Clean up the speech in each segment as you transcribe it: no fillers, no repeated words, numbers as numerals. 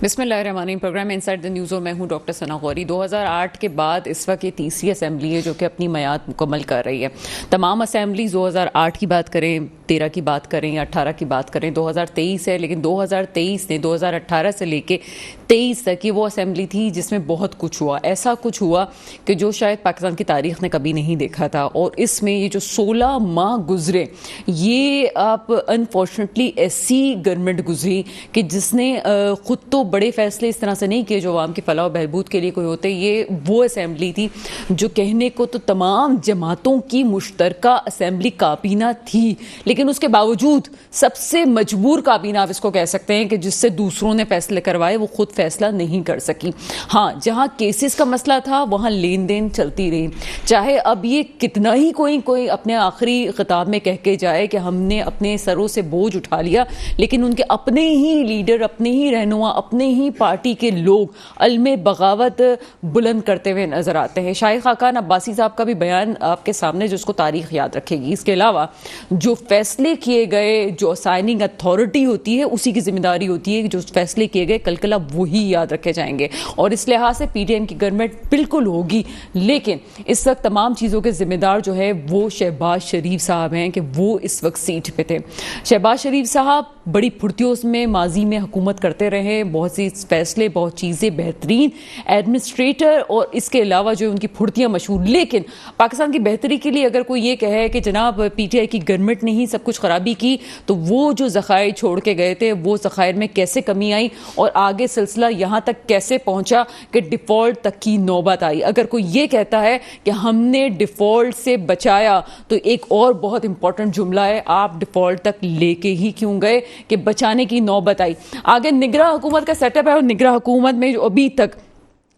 بسم اللہ الرحمن الرحیم، پروگرام انسائڈ دی نیوز اور میں ہوں ڈاکٹر ثنا غوری۔ 2008 کے بعد اس وقت یہ تیسری اسمبلی ہے جو کہ اپنی میعاد مکمل کر رہی ہے۔ تمام اسمبلیز 2008 کی بات کریں، 13 کی بات کریں یا 18 کی بات کریں، 2023 ہے، لیکن 2023 نے 2018 سے لے کے 23 تک یہ وہ اسمبلی تھی جس میں بہت کچھ ہوا، ایسا کچھ ہوا کہ جو شاید پاکستان کی تاریخ نے کبھی نہیں دیکھا تھا۔ اور اس میں یہ جو 16 ماہ گزرے، یہ آپ انفارچونیٹلی ایسی گورنمنٹ گزری کہ جس نے خود تو بڑے فیصلے اس طرح سے نہیں کیے جو عوام کی فلاح و بہبود کے لیے کوئی ہوتے۔ یہ وہ اسمبلی تھی جو کہنے کو تو تمام جماعتوں کی مشترکہ اسمبلی کابینہ تھی، لیکن اس کے باوجود سب سے مجبور کابینہ آپ اس کو کہہ سکتے ہیں کہ جس سے دوسروں نے فیصلے کروائے، وہ خود فیصلہ نہیں کر سکی۔ ہاں، جہاں کیسز کا مسئلہ تھا وہاں لین دین چلتی رہی، چاہے اب یہ کتنا ہی کوئی اپنے آخری خطاب میں کہہ کے جائے کہ ہم نے اپنے سروں سے بوجھ اٹھا لیا، لیکن ان کے اپنے ہی لیڈر، اپنے ہی رہنما، اپنے ہی پارٹی کے لوگ علم بغاوت بلند کرتے ہوئے نظر آتے ہیں۔ شاہد خاقان عباسی صاحب کا بھی بیان آپ کے سامنے جس کو تاریخ یاد رکھے گی۔ اس کے علاوہ جو فیصلے کیے گئے، جو اسائننگ اتھارٹی ہوتی ہے اسی کی ذمہ داری ہوتی ہے کہ جو فیصلے کیے گئے کل کلا وہی یاد رکھے جائیں گے، اور اس لحاظ سے پی ٹی ایم کی گورنمنٹ بالکل ہوگی، لیکن اس وقت تمام چیزوں کے ذمہ دار جو ہے وہ شہباز شریف صاحب ہیں کہ وہ اس وقت سیٹ پہ تھے۔ شہباز شریف صاحب بڑی پھرتیوں میں ماضی میں حکومت کرتے رہے، بہت سی فیصلے، بہت چیزیں، بہترین ایڈمنسٹریٹر، اور اس کے علاوہ جو ان کی پھرتیاں مشہور۔ لیکن پاکستان کی بہتری کے لیے اگر کوئی یہ کہے کہ جناب پی ٹی آئی کی گورنمنٹ نے ہی سب کچھ خرابی کی، تو وہ جو ذخائر چھوڑ کے گئے تھے وہ ذخائر میں کیسے کمی آئی اور آگے سلسلہ یہاں تک کیسے پہنچا کہ ڈیفالٹ تک کی نوبت آئی۔ اگر کوئی یہ کہتا ہے کہ ہم نے ڈیفالٹ سے بچایا، تو ایک اور بہت امپورٹنٹ جملہ ہے، آپ ڈیفالٹ تک لے کے ہی کیوں گئے کہ بچانے کی نوبت آئی۔ آگے نگراں حکومت کا سیٹ اپ ہے، اور نگراں حکومت میں جو ابھی تک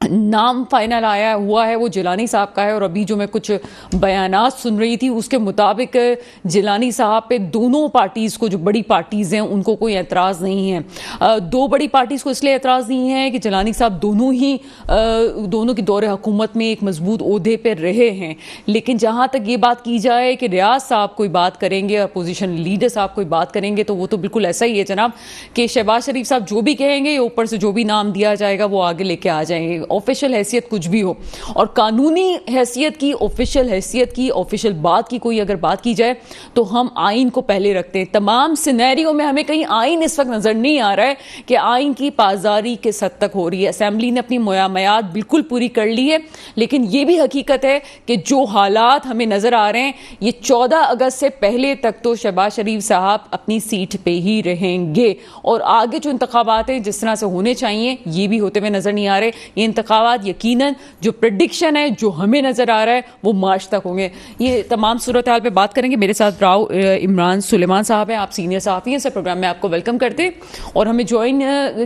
نام فائنل آیا ہوا ہے وہ جیلانی صاحب کا ہے، اور ابھی جو میں کچھ بیانات سن رہی تھی اس کے مطابق جیلانی صاحب پہ دونوں پارٹیز کو، جو بڑی پارٹیز ہیں ان کو کوئی اعتراض نہیں ہے۔ دو بڑی پارٹیز کو اس لیے اعتراض نہیں ہے کہ جیلانی صاحب دونوں کی دور حکومت میں ایک مضبوط عہدے پہ رہے ہیں، لیکن جہاں تک یہ بات کی جائے کہ ریاض صاحب کوئی بات کریں گے، اپوزیشن لیڈر صاحب کوئی بات کریں گے، تو وہ تو بالکل ایسا ہی ہے جناب کہ شہباز شریف صاحب جو بھی کہیں گے، اوپر سے جو بھی نام دیا جائے گا وہ آگے لے کے آ جائیں گے، آفیشیل حیثیت کچھ بھی ہو۔ اور قانونی حیثیت کی، آفیشیل حیثیت کی، آفیشیل بات کی کوئی اگر بات کی جائے تو ہم آئین کو پہلے رکھتے ہیں۔ تمام سینیریو میں ہمیں کہیں آئین اس وقت نظر نہیں آ رہا ہے کہ آئین کی پاسداری کس حد تک ہو رہی ہے۔ اسمبلی نے اپنی میعاد بالکل پوری کر لی ہے، لیکن یہ بھی حقیقت ہے کہ جو حالات ہمیں نظر آ رہے ہیں، یہ 14 اگست سے پہلے تک تو شہباز شریف صاحب اپنی سیٹ پہ ہی رہیں گے، اور آگے جو انتخابات ہیں جس طرح سے ہونے چاہیے یہ بھی ہوتے ہوئے نظر نہیں آ رہے۔ یہ انتخابات یقیناً جو پریڈکشن ہے، جو ہمیں نظر آ رہا ہے، وہ مارچ تک ہوں گے۔ یہ تمام صورتحال پہ بات کریں گے۔ میرے ساتھ راؤ عمران سلیمان صاحب ہیں، آپ سینئر صحافی ہیں، اس پروگرام میں آپ کو ویلکم کرتے ہیں، اور ہمیں جوائن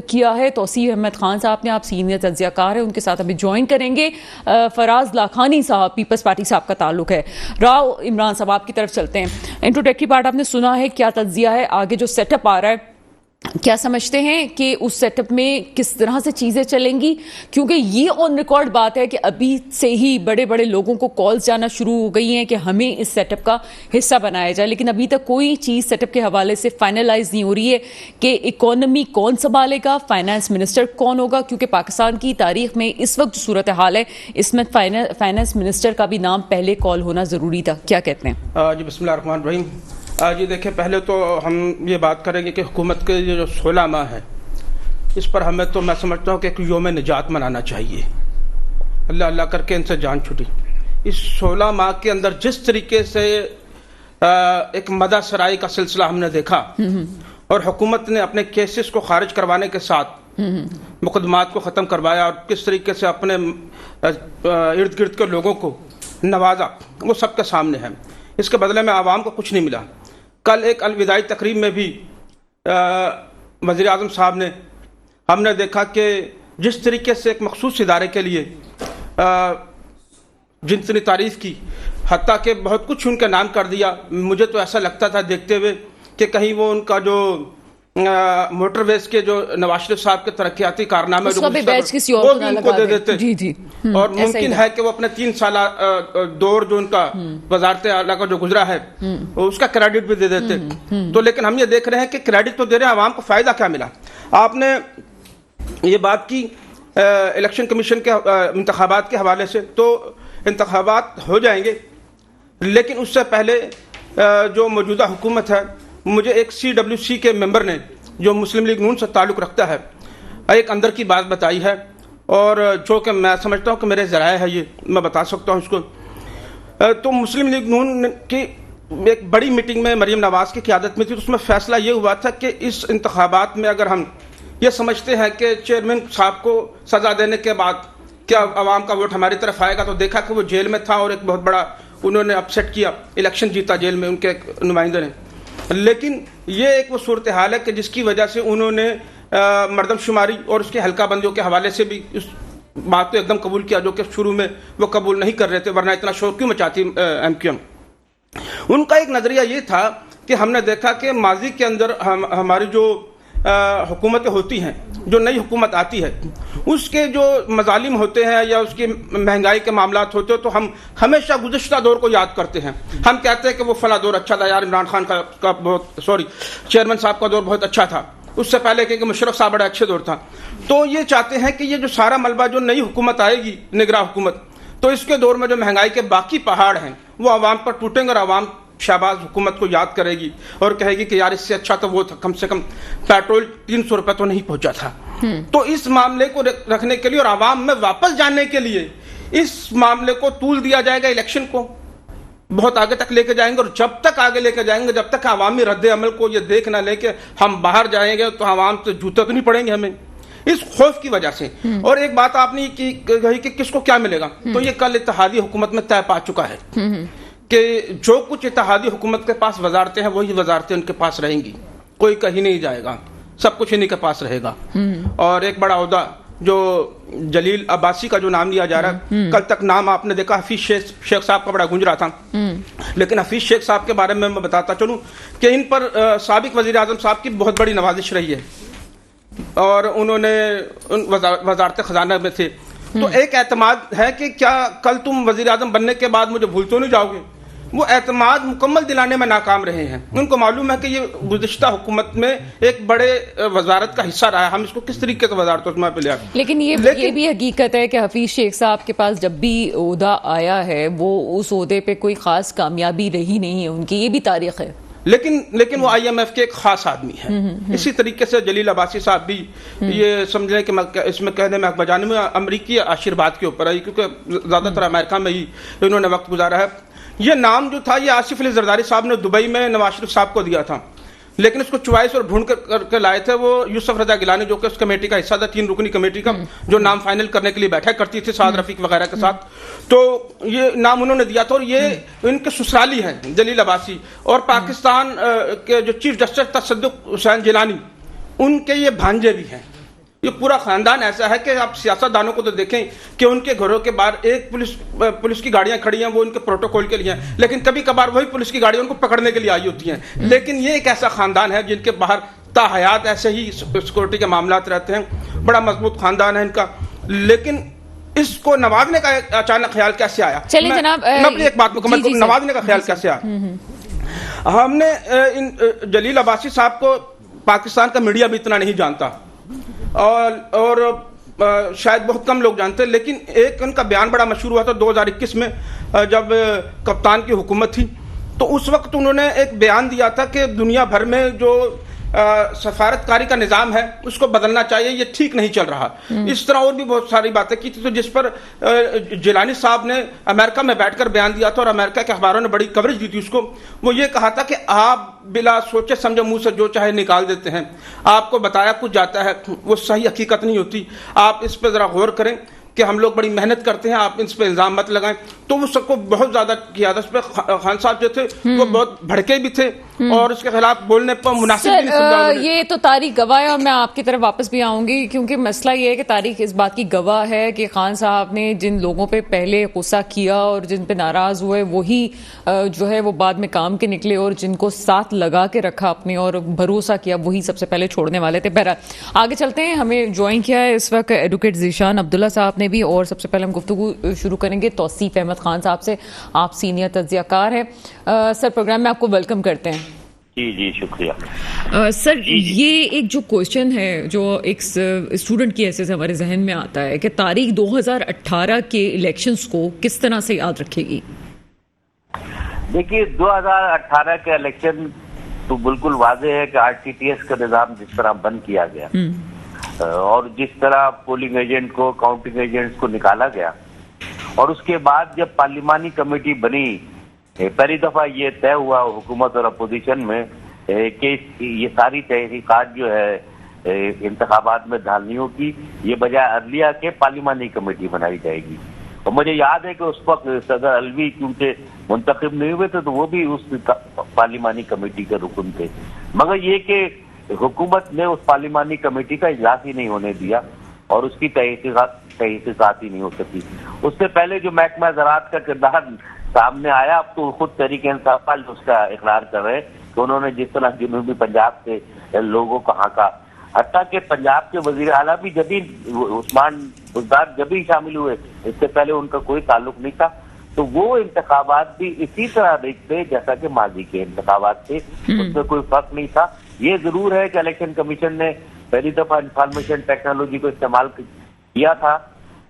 کیا ہے توصیف احمد خان صاحب نے، آپ سینئر تجزیہ کار ہیں، ان کے ساتھ ہمیں جوائن کریں گے فراز لاکھانی صاحب، پیپلز پارٹی سے آپ کا تعلق ہے۔ راؤ عمران صاحب آپ کی طرف چلتے ہیں۔ انٹروڈکٹری پارٹ آپ نے سنا ہے، کیا تجزیہ ہے آگے جو سیٹ اپ آ رہا ہے، کیا سمجھتے ہیں کہ اس سیٹ اپ میں کس طرح سے چیزیں چلیں گی؟ کیونکہ یہ آن ریکارڈ بات ہے کہ ابھی سے ہی بڑے بڑے لوگوں کو کالز جانا شروع ہو گئی ہیں کہ ہمیں اس سیٹ اپ کا حصہ بنایا جائے، لیکن ابھی تک کوئی چیز سیٹ اپ کے حوالے سے فائنلائز نہیں ہو رہی ہے کہ اکانومی کون سنبھالے گا، فائنانس منسٹر کون ہوگا، کیونکہ پاکستان کی تاریخ میں اس وقت جو صورتحال ہے اس میں فائنانس منسٹر کا بھی نام پہلے کال ہونا ضروری تھا۔ کیا کہتے ہیں؟ جی بسم اللہ الرحمن الرحیم۔ جی دیکھیں، پہلے تو ہم یہ بات کریں گے کہ حکومت کے جو 16 ماہ ہے اس پر ہمیں تو میں سمجھتا ہوں کہ ایک یوم نجات منانا چاہیے۔ اللہ اللہ کر کے ان سے جان چھٹی۔ اس 16 ماہ کے اندر جس طریقے سے ایک مدہ سرائی کا سلسلہ ہم نے دیکھا، اور حکومت نے اپنے کیسز کو خارج کروانے کے ساتھ مقدمات کو ختم کروایا، اور کس طریقے سے اپنے ارد گرد کے لوگوں کو نوازا، وہ سب کے سامنے ہے۔ اس کے بدلے میں عوام کو کچھ نہیں ملا۔ کل ایک الوداعی تقریب میں بھی وزیر اعظم صاحب نے، ہم نے دیکھا کہ جس طریقے سے ایک مخصوص ادارے کے لیے جتنی تعریف کی، حتیٰ کہ بہت کچھ ان کا نام کر دیا، مجھے تو ایسا لگتا تھا دیکھتے ہوئے کہ کہیں وہ ان کا جو موٹر ویز کے جو نواز شریف صاحب کے ترقیاتی کارنامے وہ بھی ان کو دے دیتے، اور ممکن ہے کہ وہ اپنے 3 سالہ دور جو ان کا وزارت اعلیٰ کا جو گزرا ہے اس کا کریڈٹ بھی دے دیتے۔ تو لیکن ہم یہ دیکھ رہے ہیں کہ کریڈٹ تو دے رہے ہیں، عوام کو فائدہ کیا ملا؟ آپ نے یہ بات کی الیکشن کمیشن کے انتخابات کے حوالے سے، تو انتخابات ہو جائیں گے، لیکن اس سے پہلے جو موجودہ حکومت ہے، مجھے ایک CWC کے ممبر نے جو مسلم لیگ نون سے تعلق رکھتا ہے ایک اندر کی بات بتائی ہے، اور جو کہ میں سمجھتا ہوں کہ میرے ذرائع ہے، یہ میں بتا سکتا ہوں اس کو. تو مسلم لیگ نون کی ایک بڑی میٹنگ میں مریم نواز کی قیادت میں تھی، تو اس میں فیصلہ یہ ہوا تھا کہ اس انتخابات میں اگر ہم یہ سمجھتے ہیں کہ چیئرمین صاحب کو سزا دینے کے بعد کیا عوام کا ووٹ ہماری طرف آئے گا، تو دیکھا کہ وہ جیل میں تھا اور ایک بہت بڑا انہوں نے اپسیٹ کیا، الیکشن جیتا جیل میں ان کے نمائندے نے. لیکن یہ ایک وہ صورتحال ہے کہ جس کی وجہ سے انہوں نے مردم شماری اور اس کے حلقہ بندیوں کے حوالے سے بھی اس بات کو ایک دم قبول کیا، جو کہ شروع میں وہ قبول نہیں کر رہے تھے، ورنہ اتنا شور کیوں مچاتی MQM. ان کا ایک نظریہ یہ تھا کہ ہم نے دیکھا کہ ماضی کے اندر ہماری جو حکومتیں ہوتی ہیں، جو نئی حکومت آتی ہے، اس کے جو مظالم ہوتے ہیں یا اس کی مہنگائی کے معاملات ہوتے ہیں، تو ہم ہمیشہ گزشتہ دور کو یاد کرتے ہیں. ہم کہتے ہیں کہ وہ فلاں دور اچھا تھا یار، عمران خان کا بہت چیئرمین صاحب کا دور بہت اچھا تھا، اس سے پہلے کہ مشرف صاحب بڑا اچھے دور تھا. تو یہ چاہتے ہیں کہ یہ جو سارا ملبہ جو نئی حکومت آئے گی، نگراں حکومت، تو اس کے دور میں جو مہنگائی کے باقی پہاڑ ہیں وہ عوام پر ٹوٹیں گے، اور عوام شہباز حکومت کو یاد کرے گی اور کہے گی کہ یار اس سے اچھا تو وہ تھا، کم سے کم پیٹرول 300 روپے تو نہیں پہنچا تھا. تو اس معاملے کو رکھنے کے لیے اور عوام میں واپس جانے کے لیے اس معاملے کو طول دیا جائے گا، الیکشن کو بہت آگے تک لے کے جائیں گے، اور جب تک آگے لے کے جائیں گے جب تک عوامی رد عمل کو یہ دیکھ نہ لے کے ہم باہر جائیں گے تو عوام سے جوتے تو نہیں پڑیں گے ہمیں، اس خوف کی وجہ سے. اور ایک بات آپ نے کہی کہ کس کو کیا ملے گا، تو یہ کل اتحادی حکومت میں طے پا چکا ہے کہ جو کچھ اتحادی حکومت کے پاس وزارتیں ہیں وہی وزارتیں ان کے پاس رہیں گی، کوئی کہیں نہیں جائے گا، سب کچھ انہی کے پاس رہے گا. اور ایک بڑا عہدہ جو جلیل عباسی کا جو نام لیا جا رہا ہے، کل تک نام آپ نے دیکھا حفیظ شیخ صاحب کا بڑا گونج رہا تھا، لیکن حفیظ شیخ صاحب کے بارے میں بتاتا چلوں کہ ان پر سابق وزیر اعظم صاحب کی بہت بڑی نوازش رہی ہے، اور انہوں نے وزارت خزانہ میں تھے. تو ایک اعتماد ہے کہ کیا کل تم وزیر اعظم بننے کے بعد مجھے بھول تو نہیں جاؤ گے. وہ اعتماد مکمل دلانے میں ناکام رہے ہیں. ان کو معلوم ہے کہ یہ گزشتہ حکومت میں ایک بڑے وزارت کا حصہ رہا ہے، ہم اس کو کس طریقے سے وزارتوں میں پہ لیا. لیکن یہ بھی حقیقت ہے کہ حفیظ شیخ صاحب کے پاس جب بھی عہدہ آیا ہے وہ اس عہدے پہ کوئی خاص کامیابی رہی نہیں ہے ان کی، یہ بھی تاریخ ہے. لیکن وہ IMF کے ایک خاص آدمی ہے. اسی طریقے سے جلیل عباسی صاحب بھی یہ سمجھ لیں کہ اس میں کہنے میں بجانے میں امریکی آشرواد کے اوپر ہے، کیونکہ زیادہ تر امریکہ میں ہی انہوں نے وقت گزارا ہے. یہ نام جو تھا یہ آصف علی زرداری صاحب نے دبئی میں نواز شریف صاحب کو دیا تھا، لیکن اس کو چوائس اور ڈھونڈ کر کے لائے تھے وہ یوسف رضا گیلانی، جو کہ اس کمیٹی کا حصہ تھا، 3 رکنی کمیٹی کا، جو نام فائنل کرنے کے لیے بیٹھا کرتی تھی سعد رفیق وغیرہ کے ساتھ. تو یہ نام انہوں نے دیا تھا، اور یہ ان کے سسرالی ہیں جلیل عباسی. اور پاکستان کے جو چیف جسٹس تصدق حسین جیلانی، ان کے یہ بھانجے بھی ہیں. یہ پورا خاندان ایسا ہے کہ آپ سیاست دانوں کو تو دیکھیں کہ ان کے گھروں کے باہر ایک پولیس کی گاڑیاں کھڑی ہیں، وہ ان کے پروٹوکول کے لیے ہیں، لیکن کبھی کبھار وہی پولیس کی گاڑیاں ان کو پکڑنے کے لیے آئی ہوتی ہیں. لیکن یہ ایک ایسا خاندان ہے جن کے باہر تا حیات ایسے ہی سیکورٹی کے معاملات رہتے ہیں. بڑا مضبوط خاندان ہے ان کا. لیکن اس کو نوازنے کا اچانک خیال کیسے آیا؟ چلیں جناب، میں اپنی ایک بات مکمل کروں، نوازنے کا خیال کیسے آیا؟ ہم نے جلیل عباسی صاحب کو پاکستان کا میڈیا بھی اتنا نہیں جانتا، اور شاید بہت کم لوگ جانتے، لیکن ایک ان کا بیان بڑا مشہور ہوا تھا 2021 میں جب کپتان کی حکومت تھی. تو اس وقت انہوں نے ایک بیان دیا تھا کہ دنیا بھر میں جو سفارتکاری کا نظام ہے اس کو بدلنا چاہیے، یہ ٹھیک نہیں چل رہا. اس طرح اور بھی بہت ساری باتیں کی تھی، تو جس پر جیلانی صاحب نے امریکہ میں بیٹھ کر بیان دیا تھا، اور امریکہ کے اخباروں نے بڑی کوریج دی تھی اس کو. وہ یہ کہا تھا کہ آپ بلا سوچے سمجھے منہ سے جو چاہے نکال دیتے ہیں، آپ کو بتایا کچھ جاتا ہے، وہ صحیح حقیقت نہیں ہوتی. آپ اس پہ ذرا غور کریں کہ ہم لوگ بڑی محنت کرتے ہیں، آپ اس پہ الزام مت لگائیں. تو وہ سب کو بہت زیادہ کیا تھا. اس پہ خان صاحب جو تھے وہ بہت بھڑکے بھی تھے، اور اس کے خلاف بولنے پر مناسب بھی نہیں سمجھا. یہ تو تاریخ گواہ ہے، اور میں آپ کی طرف واپس بھی آؤں گی، کیونکہ مسئلہ یہ ہے کہ تاریخ اس بات کی گواہ ہے کہ خان صاحب نے جن لوگوں پہ پہلے غصہ کیا اور جن پہ ناراض ہوئے وہی جو ہے وہ بعد میں کام کے نکلے، اور جن کو ساتھ لگا کے رکھا اپنے اور بھروسہ کیا وہی سب سے پہلے چھوڑنے والے تھے. بہرحال آگے چلتے ہیں. ہمیں جوائن کیا ہے اس وقت ایڈوکیٹ ذیشان عبداللہ صاحب نے بھی، اور سب سے پہلے ہم گفتگو شروع کریں گے توصیف احمد خان صاحب سے. آپ سینئر تجزیہ کار ہیں سر، پروگرام میں آپ کو ویلکم کرتے ہیں. جی شکریہ سر یہ ایک جو کوشچن ہے جو ایک اسٹوڈنٹ کی حیثیت سے ہمارے ذہن میں آتا ہے کہ تاریخ 2018 کے الیکشنز کو کس طرح سے یاد رکھے گی؟ دیکھیے 2018 کے الیکشن تو بالکل واضح ہے کہ RTTS کا نظام جس طرح بند کیا گیا اور جس طرح پولنگ ایجنٹ کو کاؤنٹنگ ایجنٹس کو نکالا گیا، اور اس کے بعد جب پارلیمانی کمیٹی بنی پہلی دفعہ یہ طے ہوا حکومت اور اپوزیشن میں کہ یہ ساری تحقیقات جو ہے انتخابات میں ڈھالنیوں کی یہ بجائے عدلیہ کے پارلیمانی کمیٹی بنائی جائے گی. اور مجھے یاد ہے کہ اس وقت صدر الوی کیونکہ منتخب نہیں ہوئے تھے تو وہ بھی اس پارلیمانی کمیٹی کے رکن تھے، مگر یہ کہ حکومت نے اس پارلیمانی کمیٹی کا اجلاس ہی نہیں ہونے دیا اور اس کی تحقیقات ہی نہیں ہو سکی. اس سے پہلے جو محکمہ زراعت کا کردار سامنے آیا، اب تو خود تحریک انصاف اس کا اقرار کر رہے کہ انہوں نے جس طرح جنوبی پنجاب سے لوگوں کو ہانکا، حتیٰ کہ پنجاب کے وزیر اعلیٰ بھی جبھی عثمان بزدار جبھی شامل ہوئے، اس سے پہلے ان کا کوئی تعلق نہیں تھا. تو وہ انتخابات بھی اسی طرح دیکھتے جیسا کہ ماضی کے انتخابات تھے، اس میں کوئی فرق نہیں تھا. یہ ضرور ہے کہ الیکشن کمیشن نے پہلی دفعہ انفارمیشن ٹیکنالوجی کو استعمال کیا تھا،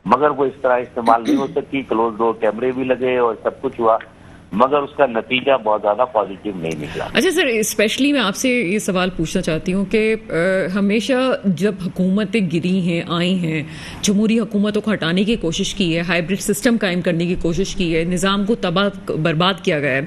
مگر وہ اس طرح استعمال نہیں ہو سکی. کلوز ڈور کیمرے بھی لگے اور سب کچھ ہوا، مگر اس کا نتیجہ بہت زیادہ پازیٹیو نہیں نکلا. اچھا سر، اسپیشلی میں آپ سے یہ سوال پوچھنا چاہتی ہوں کہ ہمیشہ جب حکومتیں گری ہیں آئی ہیں، جمہوری حکومتوں کو ہٹانے کی کوشش کی ہے، ہائیبرڈ سسٹم قائم کرنے کی کوشش کی ہے، نظام کو تباہ برباد کیا گیا ہے،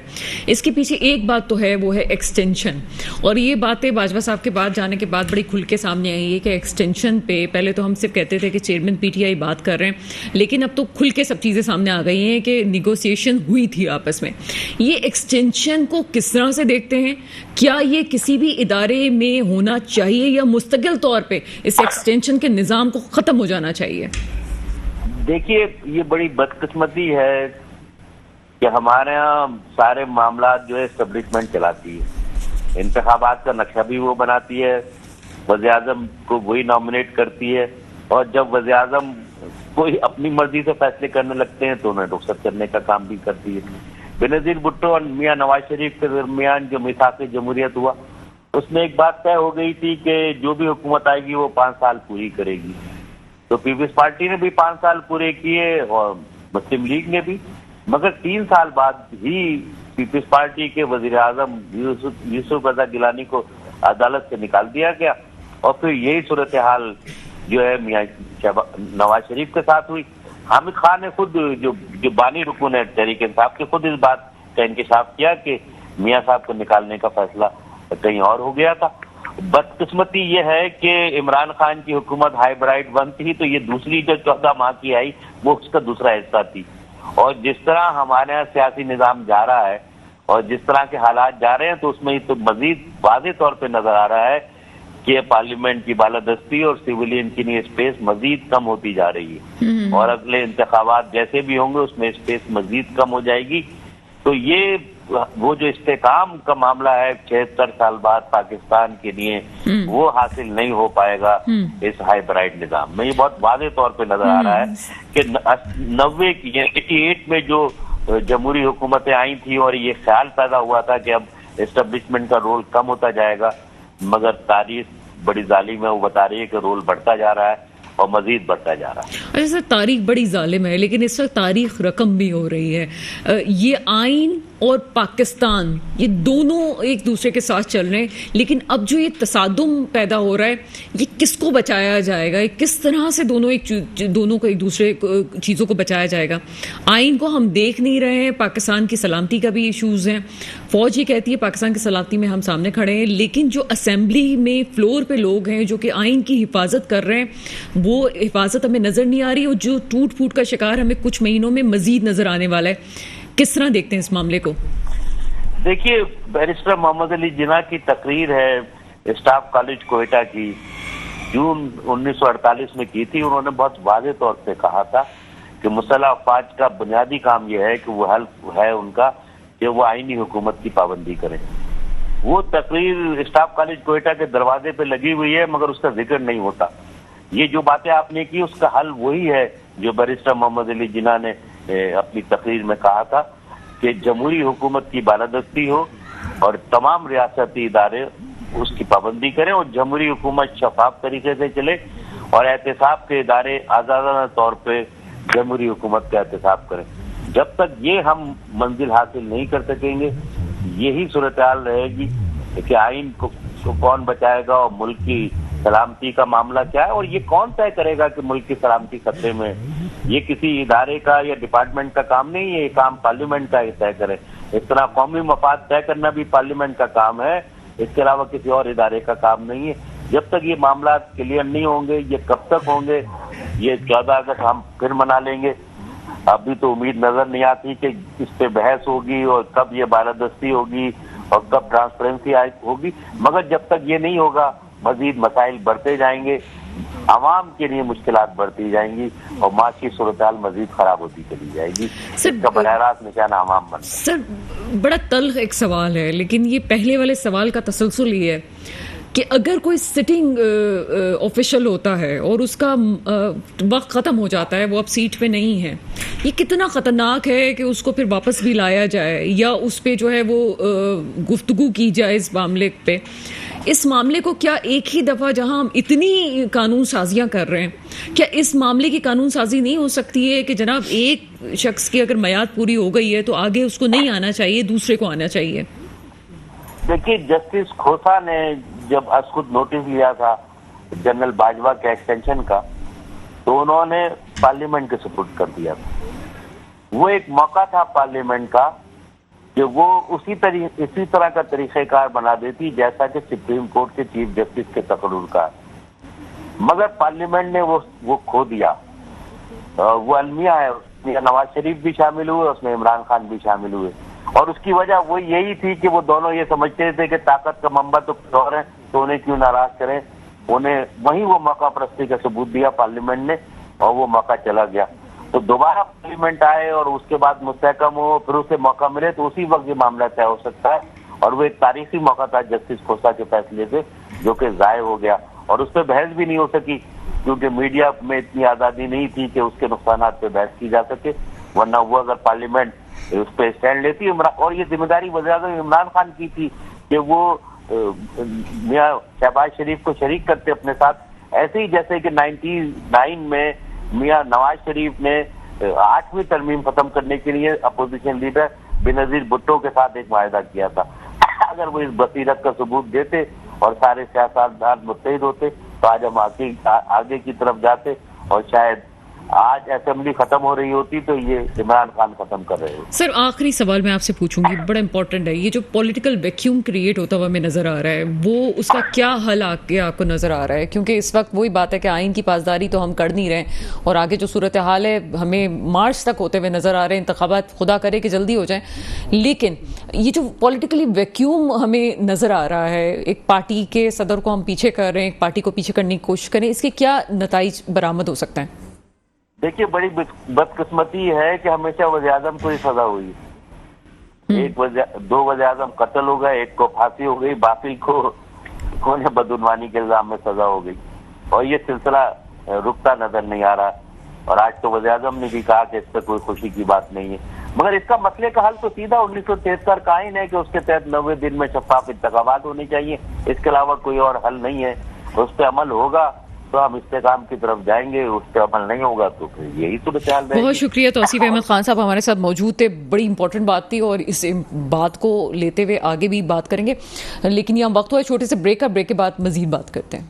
اس کے پیچھے ایک بات تو ہے، وہ ہے ایکسٹینشن. اور یہ باتیں باجوہ صاحب کے بعد جانے کے بعد بڑی کھل کے سامنے آئی ہے کہ ایکسٹینشن پہ پہلے تو ہم صرف کہتے تھے کہ چیئرمین PTI بات کر رہے ہیں، لیکن اب تو کھل کے سب چیزیں سامنے آ گئی ہیں کہ نیگوسیشن ہوئی تھی آپس میں. یہ ایکسٹینشن کو کس طرح سے دیکھتے ہیں؟ کیا یہ کسی بھی ادارے میں ہونا چاہیے یا مستقل طور پہ اس ایکسٹینشن کے نظام کو ختم ہو جانا چاہیے؟ دیکھیے یہ بڑی بدقسمتی ہے کہ ہمارے یہاں سارے معاملات جو ہے اسٹیبلشمنٹ چلاتی ہے، انتخابات کا نقشہ بھی وہ بناتی ہے، وزیر اعظم کو وہی نامنیٹ کرتی ہے، اور جب وزیر اعظم کوئی اپنی مرضی سے فیصلے کرنے لگتے ہیں تو انہیں رخصت کرنے کا کام بھی کرتی ہے. بینظیر بھٹو اور میاں نواز شریف کے درمیان جو میثاق جمہوریت ہوا، اس میں ایک بات طے ہو گئی تھی کہ جو بھی حکومت آئے گی وہ 5 سال پوری کرے گی. تو پیپلز پارٹی نے بھی 5 سال پورے کیے اور مسلم لیگ نے بھی، مگر 3 سال بعد ہی پیپلز پارٹی کے وزیر اعظم یوسف رضا گیلانی کو عدالت سے نکال دیا گیا، اور پھر یہی صورتحال جو ہے میاں نواز شریف کے ساتھ ہوئی. حامد خان نے خود جو بانی رکن ہے تحریک انصاف کے، خود اس بات کا انکشاف کیا کہ میاں صاحب کو نکالنے کا فیصلہ کہیں اور ہو گیا تھا. بدقسمتی یہ ہے کہ عمران خان کی حکومت ہائیبرائڈ بند تھی، تو یہ دوسری جو 14 ماہ کی آئی وہ اس کا دوسرا حصہ تھی. اور جس طرح ہمارے یہاں سیاسی نظام جا رہا ہے اور جس طرح کے حالات جا رہے ہیں، تو اس میں تو مزید واضح طور پہ نظر آ رہا ہے کہ پارلیمنٹ کی بالادستی اور سیولین کی اسپیس مزید کم ہوتی جا رہی ہے، اور اگلے انتخابات جیسے بھی ہوں گے اس میں اسپیس مزید کم ہو جائے گی. تو یہ وہ جو استحکام کا معاملہ ہے 76 سال بعد پاکستان کے لیے، وہ حاصل نہیں ہو پائے گا اس ہائیبرائڈ نظام میں. یہ بہت واضح طور پہ نظر آ رہا ہے کہ 88 میں جو جمہوری حکومتیں آئی تھیں اور یہ خیال پیدا ہوا تھا کہ اب اسٹیبلشمنٹ کا رول کم ہوتا جائے گا، مگر تاریخ بڑی ظالم ہے، وہ بتا رہی ہے کہ رول بڑھتا جا رہا ہے اور مزید بڑھتا جا رہا ہے. اچھا سر، تاریخ بڑی ظالم ہے، لیکن اس وقت تاریخ رقم بھی ہو رہی ہے. یہ آئین اور پاکستان یہ دونوں ایک دوسرے کے ساتھ چل رہے ہیں، لیکن اب جو یہ تصادم پیدا ہو رہا ہے، یہ کس کو بچایا جائے گا؟ کس طرح سے دونوں کو ایک دوسرے چیزوں کو بچایا جائے گا؟ آئین کو ہم دیکھ نہیں رہے ہیں، پاکستان کی سلامتی کا بھی ایشوز ہیں. فوج یہ کہتی ہے پاکستان کی سلامتی میں ہم سامنے کھڑے ہیں، لیکن جو اسمبلی میں فلور پہ لوگ ہیں جو کہ آئین کی حفاظت کر رہے ہیں، وہ حفاظت ہمیں نظر نہیں آ رہی، اور جو ٹوٹ پھوٹ کا شکار ہمیں کچھ مہینوں میں مزید نظر آنے والا ہے. کس طرح دیکھتے ہیں اس معاملے کو؟ دیکھیے، بیرسٹر محمد علی جناح کی تقریر ہے اسٹاف کالج کوئٹہ کی، جون 1948 میں کی تھی. انہوں نے بہت واضح طور پہ کہا تھا کہ مسلح افواج کا بنیادی کام یہ ہے کہ وہ حلف ہے ان کا کہ وہ آئینی حکومت کی پابندی کریں. وہ تقریر اسٹاف کالج کوئٹہ کے دروازے پہ لگی ہوئی ہے، مگر اس کا ذکر نہیں ہوتا. یہ جو باتیں آپ نے کی اس کا حل وہی ہے جو بیرسٹر محمد علی جناح نے اپنی تقریر میں کہا تھا کہ جمہوری حکومت کی بالادستی ہو اور تمام ریاستی ادارے اس کی پابندی کریں اور جمہوری حکومت شفاف طریقے سے چلے اور احتساب کے ادارے آزادانہ طور پہ جمہوری حکومت کا احتساب کریں. جب تک یہ ہم منزل حاصل نہیں کر سکیں گے یہی صورتحال رہے گی کہ آئین کو کون بچائے گا اور ملک کی سلامتی کا معاملہ کیا ہے, اور یہ کون طے کرے گا کہ ملک کی سلامتی خطرے میں. یہ کسی ادارے کا یا ڈپارٹمنٹ کا کام نہیں ہے, یہ کام پارلیمنٹ کا طے کرے. اس طرح قومی مفاد طے کرنا بھی پارلیمنٹ کا کام ہے, اس کے علاوہ کسی اور ادارے کا کام نہیں ہے. جب تک یہ معاملات کلیئر نہیں ہوں گے, یہ کب تک ہوں گے, یہ 14 اگست ہم پھر منا لیں گے. ابھی تو امید نظر نہیں آتی کہ اس پہ بحث ہوگی اور کب یہ بالادستی ہوگی اور کب ٹرانسپیرنسی ہوگی, مگر جب تک یہ نہیں ہوگا مزید مسائل بڑھتے جائیں گے, عوام کے لیے مشکلات بڑھتی جائیں گی اور معاشی صورتحال مزید خراب ہوتی چلی جائے گی. اس کا براہ راست نشانہ عوام بنتا ہے. سر بڑا تلخ ایک سوال ہے, لیکن یہ پہلے والے سوال کا تسلسل یہ ہے کہ اگر کوئی سٹنگ آفیشل ہوتا ہے اور اس کا وقت ختم ہو جاتا ہے, وہ اب سیٹ پہ نہیں ہے, یہ کتنا خطرناک ہے کہ اس کو پھر واپس بھی لایا جائے یا اس پہ جو ہے وہ گفتگو کی جائے اس معاملے پہ. اس معاملے کو کیا ایک ہی دفعہ جہاں ہم اتنی قانون سازیاں کر رہے ہیں, کیا اس معاملے کی قانون سازی نہیں ہو سکتی ہے کہ جناب ایک شخص کی اگر میعاد پوری ہو گئی ہے تو آگے اس کو نہیں آنا چاہیے, دوسرے کو آنا چاہیے؟ دیکھیے, جسٹس کھوسا نے جب از خود نوٹس لیا تھا جنرل باجوہ کے ایکسٹینشن کا, تو انہوں نے پارلیمنٹ کے سپرد کر دیا تھا. وہ ایک موقع تھا پارلیمنٹ کا کہ وہ اسی طرح کا طریقہ کار بنا دیتی جیسا کہ سپریم کورٹ کے چیف جسٹس کے تقرر کا, مگر پارلیمنٹ نے وہ کھو دیا. وہ المیہ ہے, اس میں نواز شریف بھی شامل ہوئے, اس میں عمران خان بھی شامل ہوئے, اور اس کی وجہ وہ یہی تھی کہ وہ دونوں یہ سمجھتے تھے کہ طاقت کا منبع تو کچھ اور ہے, تو انہیں کیوں ناراض کریں. انہیں وہیں وہ موقع پرستی کا ثبوت دیا پارلیمنٹ نے, اور وہ موقع چلا گیا. تو دوبارہ پارلیمنٹ آئے اور اس کے بعد مستحکم ہو, پھر اسے موقع ملے, تو اسی وقت یہ معاملہ طے ہو سکتا ہے. اور وہ ایک تاریخی موقع تھا جسٹس کھوسا کے فیصلے سے, جو کہ ضائع ہو گیا, اور اس پہ بحث بھی نہیں ہو سکی کیونکہ میڈیا میں اتنی آزادی نہیں تھی کہ اس کے نقصانات پہ بحث کی جا سکے. ورنہ وہ اگر پارلیمنٹ اس پہ اسٹینڈ لیتی, اور یہ ذمہ داری وزیر اعظم عمران خان کی تھی کہ وہ میاں شہباز شریف کو شریک کرتے اپنے ساتھ, ایسے ہی جیسے کہ 99 میں میاں نواز شریف نے 8ویں ترمیم ختم کرنے کے لیے اپوزیشن لیڈر بینظیر بھٹو کے ساتھ ایک معاہدہ کیا تھا. اگر وہ اس بصیرت کا ثبوت دیتے اور سارے سیاستدان متحد ہوتے تو آج ہم آگے کی طرف جاتے, اور شاید آج اسمبلی ختم ہو رہی ہوتی تو یہ عمران خان ختم کر رہے ہوتے. سر آخری سوال میں آپ سے پوچھوں گی, بڑا امپورٹنٹ ہے, یہ جو پولیٹیکل ویکیوم کریٹ ہوتا ہوا ہمیں نظر آ رہا ہے, وہ اس کا کیا حل آگے آپ کو نظر آ رہا ہے؟ کیونکہ اس وقت وہی بات ہے کہ آئین کی پاسداری تو ہم کر نہیں رہے, اور آگے جو صورتحال ہے ہمیں مارچ تک ہوتے ہوئے نظر آ رہے ہیں, انتخابات خدا کرے کہ جلدی ہو جائیں, لیکن یہ جو پولیٹیکلی ویکیوم ہمیں نظر آ رہا ہے, ایک پارٹی کے صدر کو ہم پیچھے کر رہے ہیں, ایک پارٹی کو پیچھے کرنے کی کوشش کریں, اس کے کیا نتائج برآمد ہو سکتے ہیں؟ دیکھیے, بڑی بدقسمتی ہے کہ ہمیشہ وزیر اعظم کو ہی سزا ہوئی. دو وزیر اعظم قتل ہو گئے, ایک کو پھانسی ہو گئی, باقی کو بدعنوانی کے الزام میں سزا ہو گئی, اور یہ سلسلہ رکتا نظر نہیں آ رہا. اور آج تو وزیر اعظم نے بھی کہا کہ اس پہ کوئی خوشی کی بات نہیں ہے, مگر اس کا مسئلے کا حل تو سیدھا 1973 کا آئین ہے کہ اس کے تحت 90 دن میں شفاف انتخابات ہونے چاہیے. اس کے علاوہ کوئی اور حل نہیں ہے. اس پہ عمل ہوگا تو ہم استحکام کی طرف جائیں گے, اس پہ عمل نہیں ہوگا تو پھر یہی تو خیال رہے. بہت شکریہ. توصیف احمد خان صاحب ہمارے ساتھ موجود تھے, بڑی امپورٹنٹ بات تھی, اور اس بات کو لیتے ہوئے آگے بھی بات کریں گے, لیکن یہاں وقت ہوا ہے چھوٹے سے بریک کا, بریک کے بعد مزید بات کرتے ہیں.